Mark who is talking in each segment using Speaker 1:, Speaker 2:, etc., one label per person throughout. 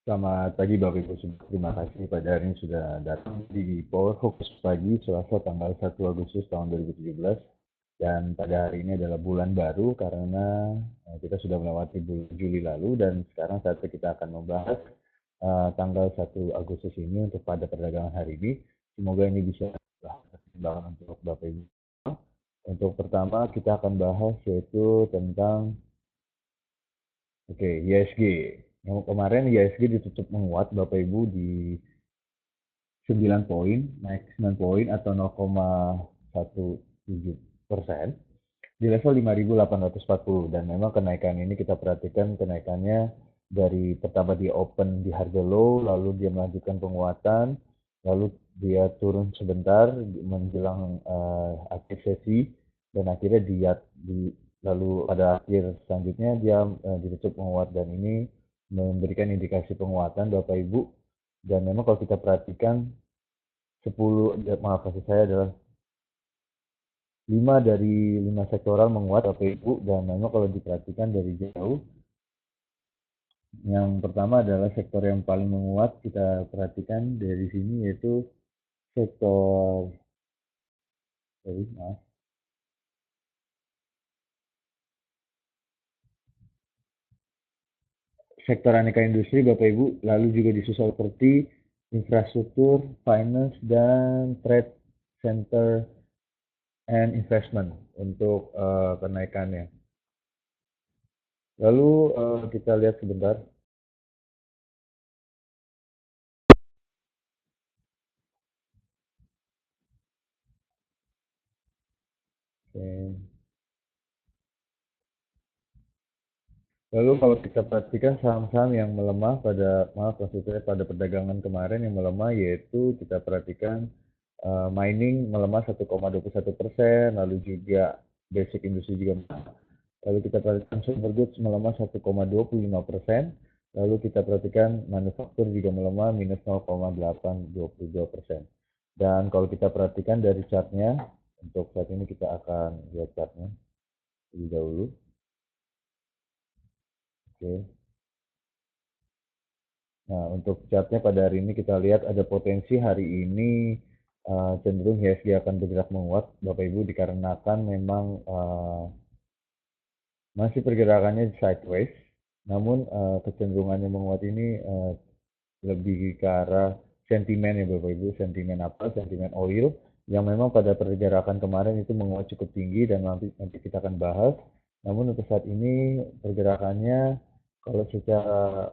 Speaker 1: Selamat pagi Bapak Ibu semua. Terima kasih pada hari ini sudah datang di Power Focus pagi Selasa tanggal 1 Agustus tahun 2017. Dan pada hari ini adalah bulan baru karena kita sudah melewati bulan Juli lalu dan sekarang saatnya kita akan membahas tanggal 1 Agustus ini untuk pada perdagangan hari ini. Semoga ini bisa pertimbangan untuk Bapak Ibu. Untuk pertama kita akan bahas yaitu tentang ISG. Yang kemarin ISG ditutup menguat Bapak Ibu di 9 poin, naik 9 poin atau 0,17% di level 5.840 dan memang kenaikan ini kita perhatikan kenaikannya dari pertama dia open di harga low, lalu dia melanjutkan penguatan, lalu dia turun sebentar menjelang akhir sesi dan akhirnya lalu pada akhir selanjutnya dia ditutup menguat dan ini memberikan indikasi penguatan Bapak Ibu. Dan memang kalau kita perhatikan 5 dari 5 sektoral menguat Bapak Ibu, dan memang kalau diperhatikan dari jauh yang pertama adalah sektor yang paling menguat kita perhatikan dari sini yaitu sektor sektor aneka industri Bapak Ibu, lalu juga disusul seperti infrastruktur, finance, dan trade center and investment untuk kenaikannya. Lalu kita lihat sebentar. Lalu kalau kita perhatikan saham-saham yang melemah pada perdagangan kemarin yang melemah, yaitu kita perhatikan mining melemah 1,21%, lalu juga basic industry juga melemah. Lalu kita perhatikan consumer goods melemah 1,25%, lalu kita perhatikan manufaktur juga melemah minus 0,822%. Dan kalau kita perhatikan dari chartnya, untuk saat ini kita akan lihat chartnya lebih dahulu. Oke. Nah, untuk chartnya pada hari ini kita lihat ada potensi hari ini cenderung IHSG akan bergerak menguat, Bapak Ibu, dikarenakan memang masih pergerakannya sideways, namun kecenderungannya menguat ini lebih ke arah sentimen ya Bapak Ibu. Sentimen apa? Sentimen oil yang memang pada pergerakan kemarin itu menguat cukup tinggi dan nanti kita akan bahas. Namun untuk saat ini pergerakannya kalau secara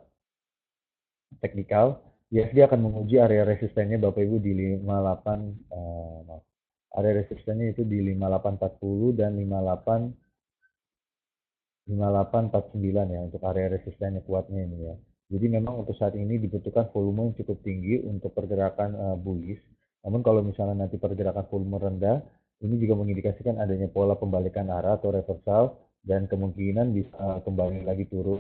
Speaker 1: teknikal, IHSG akan menguji area resistennya Bapak Ibu di 58 area resistennya itu di 5840 dan 5849 ya untuk area resistennya kuatnya ini ya. Jadi memang untuk saat ini dibutuhkan volume yang cukup tinggi untuk pergerakan bullish. Namun kalau misalnya nanti pergerakan volume rendah, ini juga mengindikasikan adanya pola pembalikan arah atau reversal dan kemungkinan bisa kembali lagi turun.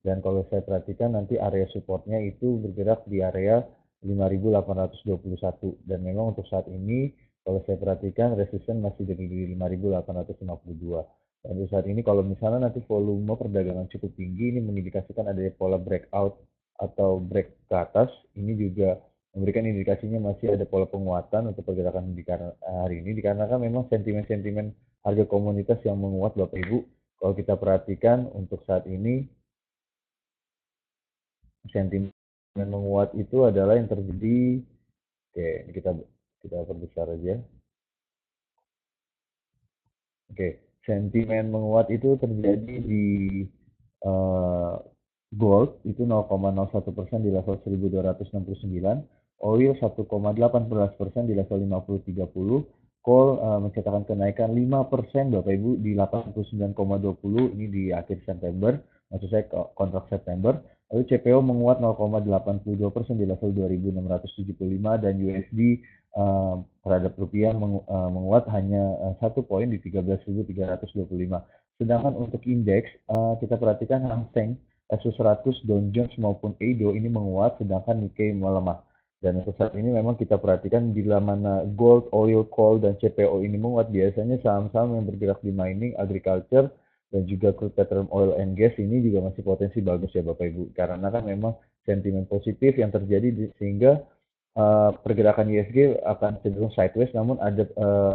Speaker 1: Dan kalau saya perhatikan nanti area supportnya itu bergerak di area 5.821 dan memang untuk saat ini kalau saya perhatikan resisten masih di 5.852. Dan untuk saat ini kalau misalnya nanti volume perdagangan cukup tinggi, ini mengindikasikan adanya pola breakout atau break ke atas. Ini juga memberikan indikasinya masih ada pola penguatan untuk pergerakan di hari ini, dikarenakan memang sentimen-sentimen harga komoditas yang menguat Bapak Ibu. Kalau kita perhatikan untuk saat ini sentimen menguat itu adalah yang terjadi, oke kita perbesar aja. Oke, sentimen menguat itu terjadi di gold itu 0,01% di level 1269, oil 1,18% di level 5030, coal mencatatkan kenaikan 5% Bapak Ibu di 89,20 ini di akhir September, maksud saya kontrak September. Lalu CPO menguat 0,82% di level 2675 dan USD terhadap rupiah menguat hanya 1 poin di 13.325. Sedangkan untuk indeks kita perhatikan Hang Seng, S100, Dow Jones maupun Eido ini menguat, sedangkan Nikkei melemah. Dan untuk saat ini memang kita perhatikan bila mana gold, oil, coal, dan CPO ini menguat, biasanya saham-saham yang bergerak di mining, agriculture, dan juga crude petroleum oil and gas ini juga masih potensi bagus ya Bapak Ibu. Karena kan memang sentimen positif yang terjadi sehingga pergerakan ISG akan cenderung sideways namun ada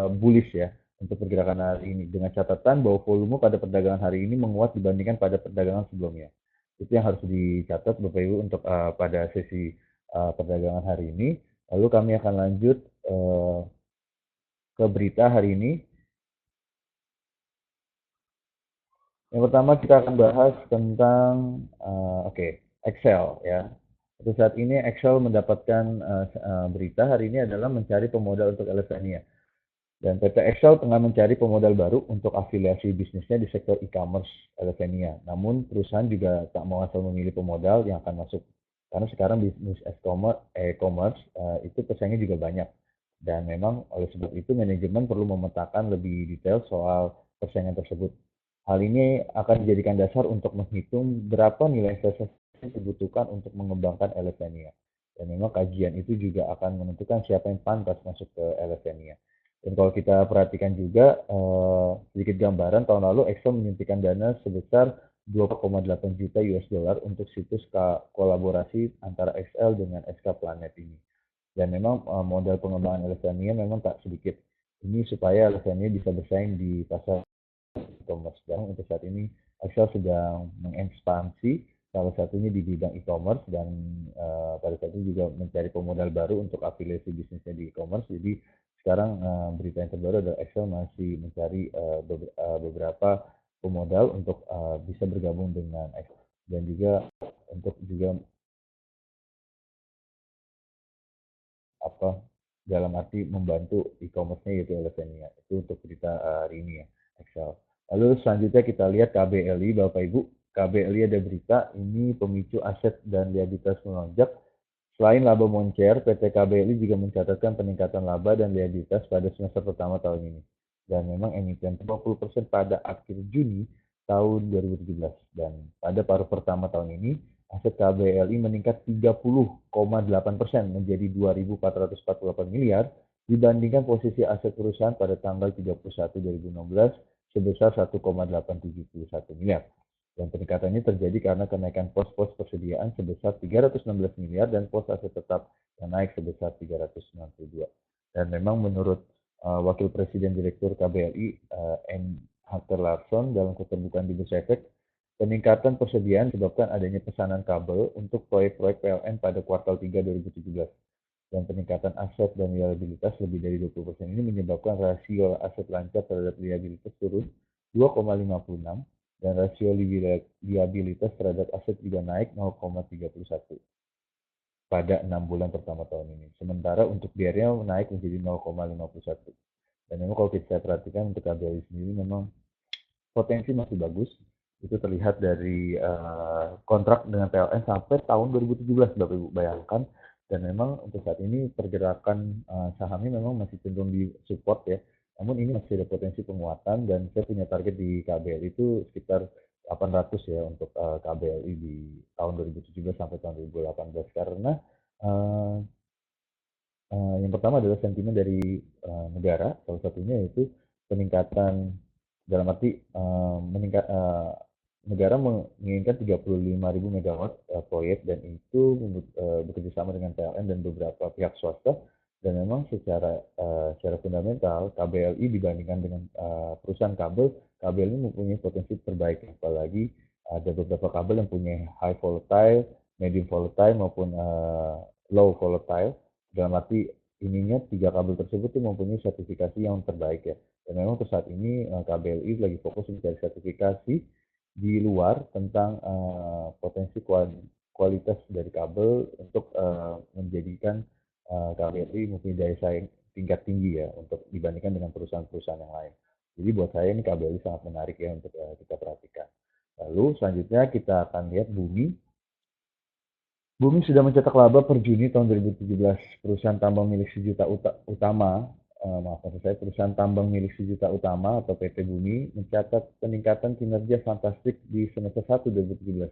Speaker 1: bullish ya untuk pergerakan hari ini dengan catatan bahwa volume pada perdagangan hari ini menguat dibandingkan pada perdagangan sebelumnya. Itu yang harus dicatat Bapak Ibu untuk pada sesi perdagangan hari ini. Lalu kami akan lanjut ke berita hari ini. Yang pertama kita akan bahas tentang Excel ya. Untuk saat ini Excel mendapatkan berita hari ini adalah mencari pemodal untuk Elevania. Dan PT Excel tengah mencari pemodal baru untuk afiliasi bisnisnya di sektor e-commerce Elevania. Namun perusahaan juga tak mau asal memilih pemodal yang akan masuk. Karena sekarang bisnis e-commerce itu pesaingnya juga banyak. Dan memang oleh sebab itu manajemen perlu memetakan lebih detail soal persaingan tersebut. Hal ini akan dijadikan dasar untuk menghitung berapa nilai investasi yang dibutuhkan untuk mengembangkan Elevania. Dan memang kajian itu juga akan menentukan siapa yang pantas masuk ke Elevania. Dan kalau kita perhatikan juga sedikit gambaran, tahun lalu Excel menyuntikkan dana sebesar 2,8 juta US dollar untuk situs kolaborasi antara XL dengan SK Planet ini. Dan memang modal pengembangan Elevania memang tak sedikit. Ini supaya Elevania bisa bersaing di pasar e-commerce. Dan untuk saat ini Excel sedang mengekspansi salah satunya di bidang e-commerce dan pada saat ini juga mencari pemodal baru untuk afiliasi bisnisnya di e-commerce. Jadi sekarang berita yang terbaru adalah Excel masih mencari beberapa pemodal untuk bisa bergabung dengan Excel dan juga untuk juga apa dalam arti membantu e-commerce-nya yaitu Elevania. Itu untuk berita hari ini ya, Excel. Lalu selanjutnya kita lihat KBLI Bapak Ibu. KBLI ada berita ini pemicu aset dan liabilitas melonjak. Selain laba moncer, PT KBLI juga mencatatkan peningkatan laba dan liabilitas pada semester pertama tahun ini. Dan memang emiten 20% pada akhir Juni tahun 2017. Dan pada paruh pertama tahun ini, aset KBLI meningkat 30,8% menjadi 2.448 miliar dibandingkan posisi aset perusahaan pada tanggal 31 2016 sebesar 1,871 miliar. Dan peningkatannya terjadi karena kenaikan pos-pos persediaan sebesar 316 miliar dan pos aset tetap yang naik sebesar 392. Dan memang menurut Wakil Presiden Direktur KBLI M. Hunter Larsson dalam keterbukaan di Bursa Efek, peningkatan persediaan disebabkan adanya pesanan kabel untuk proyek-proyek PLN pada kuartal 3 2017. Dan peningkatan aset dan liabilitas lebih dari 20% ini menyebabkan rasio aset lancar terhadap liabilitas turun 2,56 dan rasio liabilitas terhadap aset juga naik 0,31 pada 6 bulan pertama tahun ini. Sementara untuk biayanya naik menjadi 0,51. Dan memang kalau kita perhatikan untuk KBLI sendiri memang potensi masih bagus. Itu terlihat dari kontrak dengan PLN sampai tahun 2017, Bapak Ibu bayangkan. Dan memang untuk saat ini pergerakan sahamnya memang masih cenderung di support ya. Namun ini masih ada potensi penguatan dan saya punya target di KBLI itu sekitar 800 ya untuk KBLI di tahun 2017 sampai tahun 2018 karena uh, yang pertama adalah sentimen dari negara, salah satunya yaitu peningkatan dalam arti negara menginginkan 35.000 megawatt proyek dan itu bekerja sama dengan PLN dan beberapa pihak swasta dan memang secara fundamental KBLI dibandingkan dengan perusahaan kabel, KBLI mempunyai potensi terbaik apalagi ada beberapa kabel yang punya high volatile, medium volatile maupun low volatile dalam arti ininya tiga kabel tersebut tuh mempunyai sertifikasi yang terbaik ya. Dan memang untuk saat ini KBLI lagi fokus mencari sertifikasi di luar tentang potensi kualitas dari kabel untuk menjadikan KBLI mempunyai daya saing tingkat tinggi ya untuk dibandingkan dengan perusahaan-perusahaan yang lain. Jadi buat saya ini KBLI sangat menarik ya untuk kita perhatikan. Lalu selanjutnya kita akan lihat Bumi. Bumi sudah mencetak laba per Juni tahun 2017. Perusahaan tambang milik sejuta utama, maksud saya perusahaan tambang milik sejuta utama atau PT Bumi mencatat peningkatan kinerja fantastik di semester 1 2017.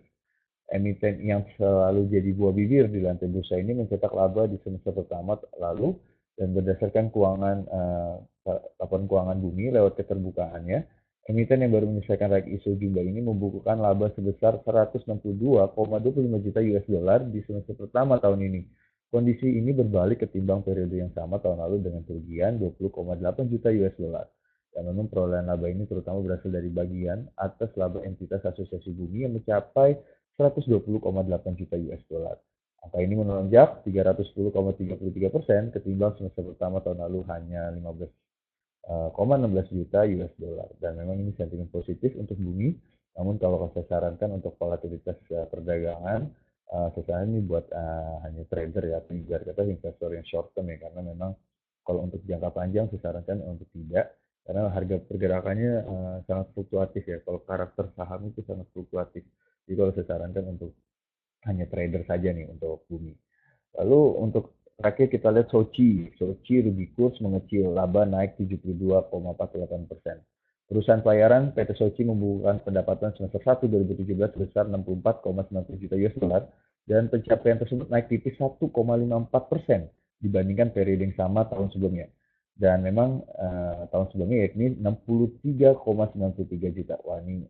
Speaker 1: Emiten yang selalu jadi buah bibir di lantai bursa ini mencetak laba di semester pertama lalu dan berdasarkan laporan keuangan Bumi lewat keterbukaannya, Emiten yang baru menyelesaikan right issue jumlah ini membukukan laba sebesar 162,25 juta US dollar di semester pertama tahun ini. Kondisi ini berbalik ketimbang periode yang sama tahun lalu dengan kerugian 20,8 juta US dollar. Dan memang perolehan laba ini terutama berasal dari bagian atas laba entitas asosiasi bumi yang mencapai 120,8 juta US dollar. Angka ini menonjak 310,33% ketimbang semester pertama tahun lalu hanya 16 juta US dollar. Dan memang ini sentimen positif untuk bumi. Namun kalau saya sarankan untuk volatilitas perdagangan, saya sarankan ini buat hanya trader ya, biar kata investor yang short term ya, karena memang kalau untuk jangka panjang saya sarankan untuk tidak, karena harga pergerakannya sangat fluktuatif ya. Kalau karakter saham itu sangat fluktuatif. Jadi kalau saya sarankan untuk hanya trader saja nih untuk bumi. Lalu untuk terakhir kita lihat Sochi. Sochi rugi kurs mengecil, laba naik 72,48%. Perusahaan pelayaran PT Sochi membukukan pendapatan semester 1 2017 sebesar 64,90 juta US dollar dan pencapaian tersebut naik tipis 1,54% dibandingkan periode yang sama tahun sebelumnya. Dan memang tahun sebelumnya yakni 63,93 juta. Wah ini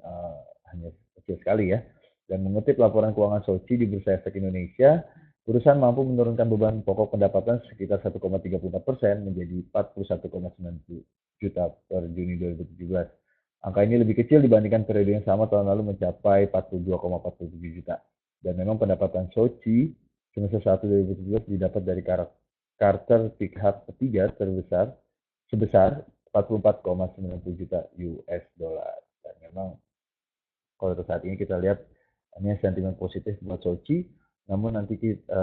Speaker 1: hanya kecil sekali ya. Dan mengutip laporan keuangan Sochi di Bursa Efek Indonesia, perusahaan mampu menurunkan beban pokok pendapatan sekitar 1,34% menjadi 41,90 juta per Juni 2017. Angka ini lebih kecil dibandingkan periode yang sama tahun lalu mencapai 42,47 juta. Dan memang pendapatan Sochi semester 1 2017 didapat dari karakter pihak ketiga terbesar sebesar 44,90 juta US dollar. Dan memang kalau untuk saat ini kita lihat hanya sentimen positif buat Sochi, namun nanti kita,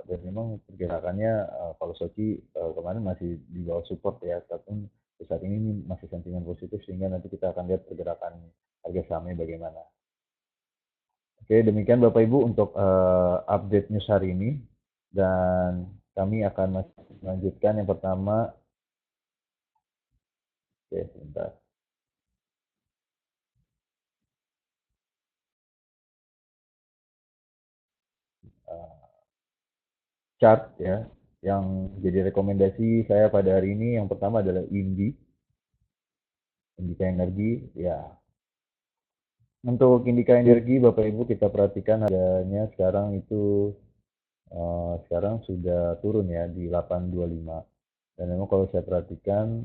Speaker 1: dan memang pergerakannya kalau Sochi kemarin masih di bawah support ya, tapi saat ini masih sentimen positif sehingga nanti kita akan lihat pergerakan harga sahamnya bagaimana. Oke, demikian Bapak Ibu untuk update news hari ini dan kami akan melanjutkan yang pertama. Oke, sebentar. Chart ya yang jadi rekomendasi saya pada hari ini yang pertama adalah Indika Energi ya. Untuk Indika Energi Bapak Ibu kita perhatikan harganya sekarang itu sekarang sudah turun ya di 825. Dan memang kalau saya perhatikan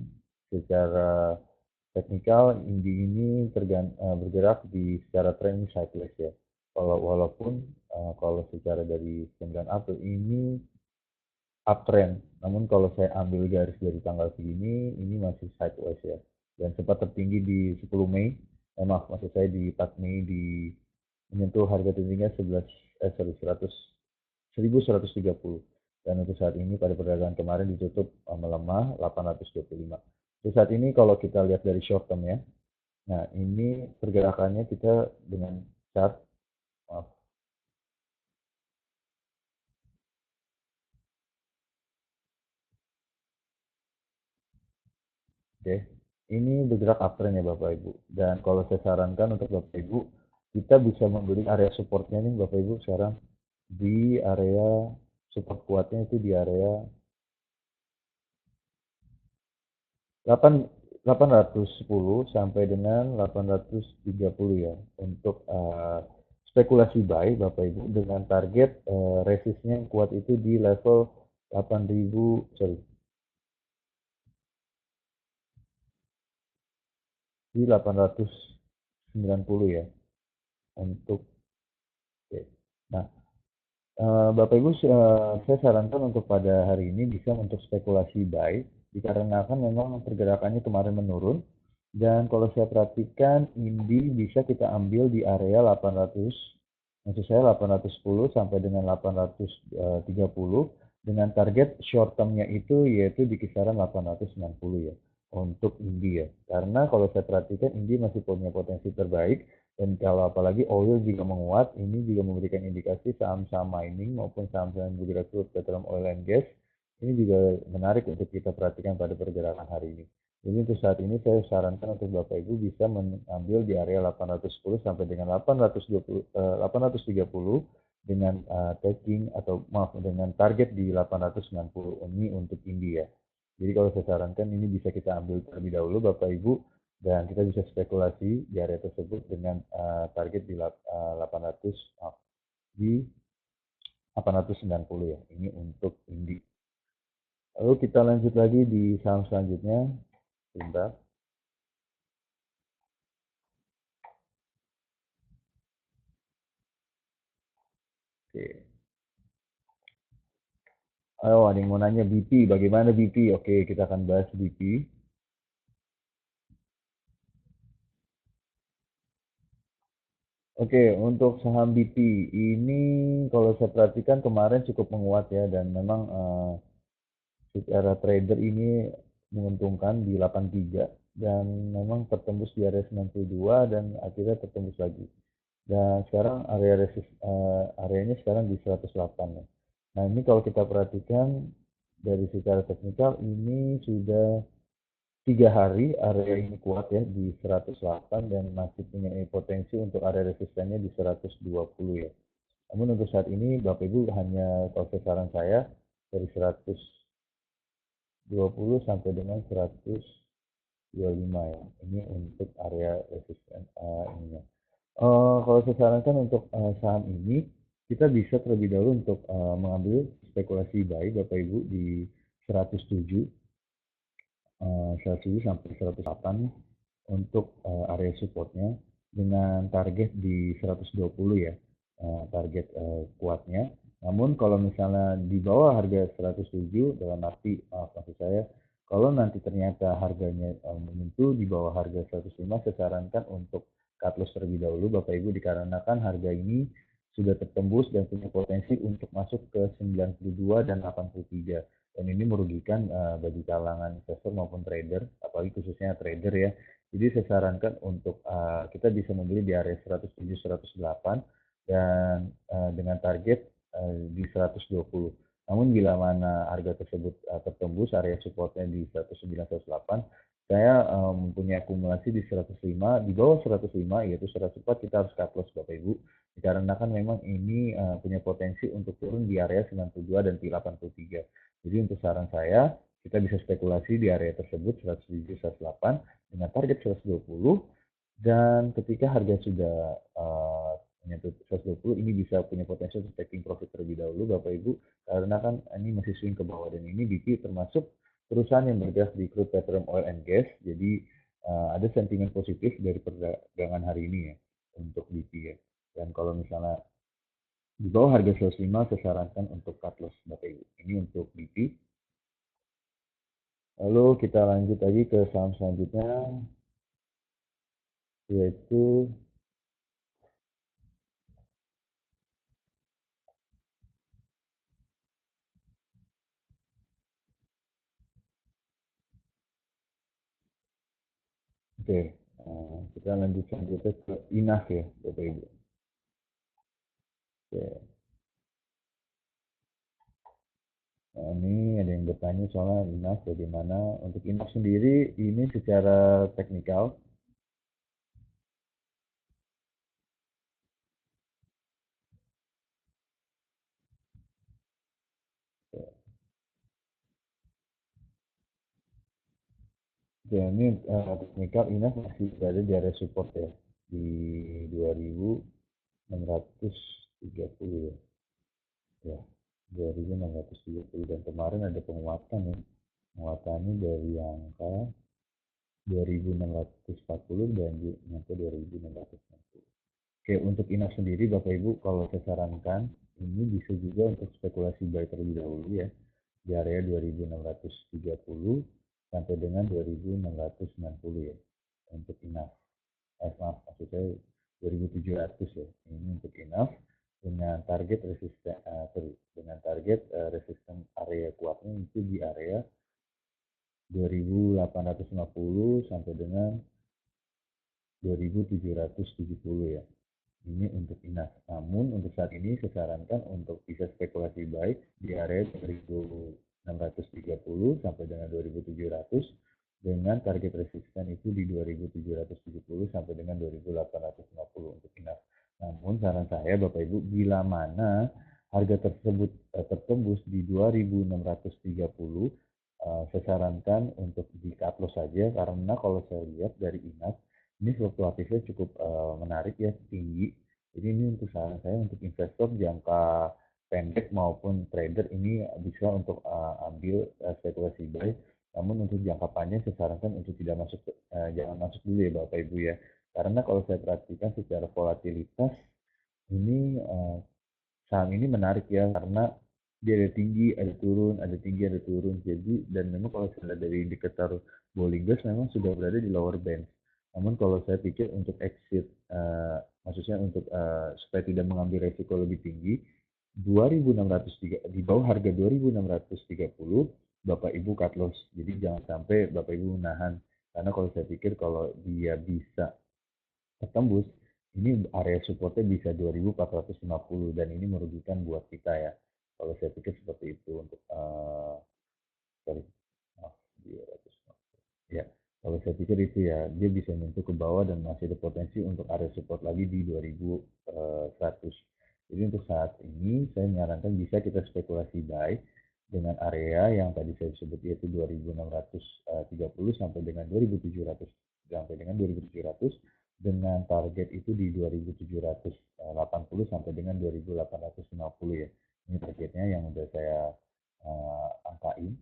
Speaker 1: secara teknikal Indi ini bergerak di secara trend sideways ya. Walaupun kalau secara dari 9 April ini uptrend. Namun kalau saya ambil garis dari tanggal segini, ini masih sideways ya. Dan sempat tertinggi di 10 Mei, maksud saya di 4 Mei di menyentuh harga tertingginya 1130. Dan untuk saat ini pada perdagangan kemarin ditutup melemah 825. Untuk saat ini kalau kita lihat dari short term ya, nah ini pergerakannya kita dengan chart, maaf, oke. Ini bergerak uptrend ya Bapak Ibu. Dan kalau saya sarankan untuk Bapak Ibu, kita bisa membeli area supportnya nih Bapak Ibu sekarang di area support kuatnya itu di area 810 sampai dengan 830 ya untuk spekulasi buy Bapak Ibu dengan target resistnya yang kuat itu di level 8000, sorry, di 890 ya untuk oke. Nah, Bapak Ibu saya sarankan untuk pada hari ini bisa untuk spekulasi buy dikarenakan memang pergerakannya kemarin menurun dan kalau saya perhatikan Indi bisa kita ambil di area 800, maksud saya 810 sampai dengan 830 dengan target short term-nya itu yaitu di kisaran 860 ya untuk Indi ya. Karena kalau saya perhatikan Indi masih punya potensi terbaik dan kalau apalagi oil juga menguat, ini juga memberikan indikasi saham-saham mining maupun saham-saham yang bergerak petroleum oil and gas ini juga menarik untuk kita perhatikan pada pergerakan hari ini. Jadi untuk saat ini saya sarankan untuk Bapak Ibu bisa mengambil di area 810 sampai dengan 830 dengan taking atau maaf dengan target di 890 ini untuk India. Jadi kalau saya sarankan ini bisa kita ambil terlebih dahulu Bapak Ibu dan kita bisa spekulasi di area tersebut dengan target di 800 di 890 ya. Ini untuk Indi. Lalu kita lanjut lagi di saham selanjutnya. Sebentar. Oke. Oh, ada yang mau nanya BP. Bagaimana BP? Oke, kita akan bahas BP. Oke, untuk saham BP ini kalau saya perhatikan kemarin cukup menguat ya, dan memang secara trader ini menguntungkan di 83, dan memang tertembus di area 92 dan akhirnya tertembus lagi. Dan sekarang areanya sekarang di 108 ya. Nah, ini kalau kita perhatikan dari secara teknikal ini sudah 3 hari area ini kuat ya di 108 dan masih punya potensi untuk area resistennya di 120 ya. Namun untuk saat ini Bapak Ibu hanya, kalau saran saya, dari 120 sampai dengan 125 ya. Ini untuk area resisten ininya. Kalau saya sarankan untuk saham ini, kita bisa terlebih dahulu untuk mengambil spekulasi buy Bapak Ibu di 107, 107 sampai 108 untuk area supportnya, dengan target di 120 ya, target kuatnya. Namun kalau misalnya di bawah harga 107, dalam arti maksud saya, kalau nanti ternyata harganya menyentuh di bawah harga 105, saya sarankan untuk cut loss terlebih dahulu Bapak Ibu, dikarenakan harga ini sudah tertembus dan punya potensi untuk masuk ke 92 dan 83, dan ini merugikan bagi kalangan investor maupun trader, apalagi khususnya trader ya. Jadi saya sarankan untuk kita bisa membeli di area 107-108 dan dengan target di 120. Namun bila mana harga tersebut tertembus area supportnya di 109-108, saya mempunyai akumulasi di 105, di bawah 105 yaitu 104, kita harus cut loss Bapak Ibu, dikarenakan memang ini punya potensi untuk turun di area 92 dan 83. Jadi untuk saran saya, kita bisa spekulasi di area tersebut 107-108 dengan target 120, dan ketika harga sudah menyentuh 120, ini bisa punya potensi untuk taking profit terlebih dahulu Bapak Ibu, karena kan ini masih swing ke bawah, dan ini BP termasuk perusahaan yang bergerak di crude petroleum oil and gas, jadi ada sentimen positif dari perdagangan hari ini ya untuk BP ya. Dan kalau misalnya di bawah harga 105, saya sarankan untuk cut loss Bapak Ibu. Ini untuk BP. Lalu kita lanjut lagi ke saham selanjutnya, yaitu oke, kita lanjut selanjutnya ke INAF ya Bapak Ibu. Oke. Nah, ini ada yang bertanya soal INAF bagaimana. Untuk INAF sendiri ini secara teknikal, ya ini teknikal INAF masih berada di area support ya di 2630 ya. Ya, 2630, dan kemarin ada penguatan ya. Penguatannya dari angka 2640 dan sampai 2660. Oke, untuk INAF sendiri Bapak Ibu, kalau saya sarankan ini bisa juga untuk spekulasi buy terlebih dahulu ya di area 2630 sampai dengan 2660 ya untuk INAF. Maaf, maksud saya 2700 ya. Ini untuk INAF dengan target resisten resisten area kuatnya itu di area 2850 sampai dengan 2770 ya. Ini untuk INAF. Namun untuk saat ini saya sarankan untuk bisa spekulasi buy di area 2630 sampai dengan 2700, dengan target resisten itu di 2770 sampai dengan 2850 untuk INAF. Namun saran saya Bapak Ibu, bila mana harga tersebut tertembus di 2630, saya sarankan untuk di cut loss saja karena kalau saya lihat dari INAS ini fluktuatifnya cukup menarik ya, tinggi. Jadi ini untuk saran saya untuk investor jangka pendek maupun trader ini bisa untuk ambil spekulasi buy. Namun untuk jangka panjang saya sarankan untuk tidak masuk, jangan masuk dulu ya Bapak Ibu ya. Karena kalau saya perhatikan secara volatilitas ini saham ini menarik ya karena dia ada tinggi, ada turun, ada tinggi, ada turun. Jadi dan memang kalau saya lihat dari indikator Bollinger memang sudah berada di lower band. Namun kalau saya pikir untuk exit, maksudnya untuk supaya tidak mengambil resiko lebih tinggi, 2.603 di bawah harga 2.630 Bapak Ibu cut loss. Jadi jangan sampai Bapak Ibu menahan. Karena kalau saya pikir kalau dia bisa tertembus, ini area supportnya bisa 2.450 dan ini merugikan buat kita ya. Kalau saya pikir seperti itu untuk sorry, maaf, 250. Ya, kalau saya pikir itu ya, dia bisa menyentuh ke bawah dan masih ada potensi untuk area support lagi di 2.100. Jadi untuk saat ini saya menyarankan bisa kita spekulasi buy dengan area yang tadi saya sebut yaitu 2.630 sampai dengan 2.700 sampai dengan 2.700 dengan target itu di 2.780 sampai dengan 2.850 ya. Ini targetnya yang udah saya angkain.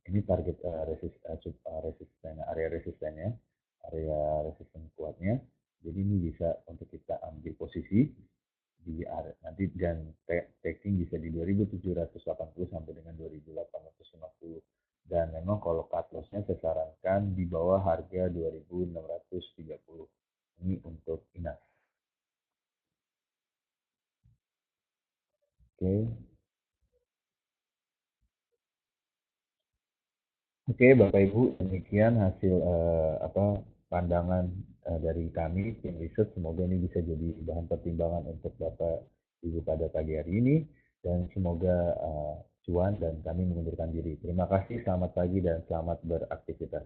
Speaker 1: Ini target resistennya, area resisten kuatnya. Jadi ini bisa untuk kita ambil posisi di area nanti dan taking bisa di 2.780 sampai dengan 2.850 dan memang kalau cut loss-nya saya sarankan di bawah harga 2.630 ini untuk INAS. Oke. Oke, Bapak Ibu, demikian hasil pandangan dari kami tim riset. Semoga ini bisa jadi bahan pertimbangan untuk Bapak Ibu pada pagi hari ini dan semoga cuan dan kami mengundurkan diri. Terima kasih, selamat pagi dan selamat beraktivitas.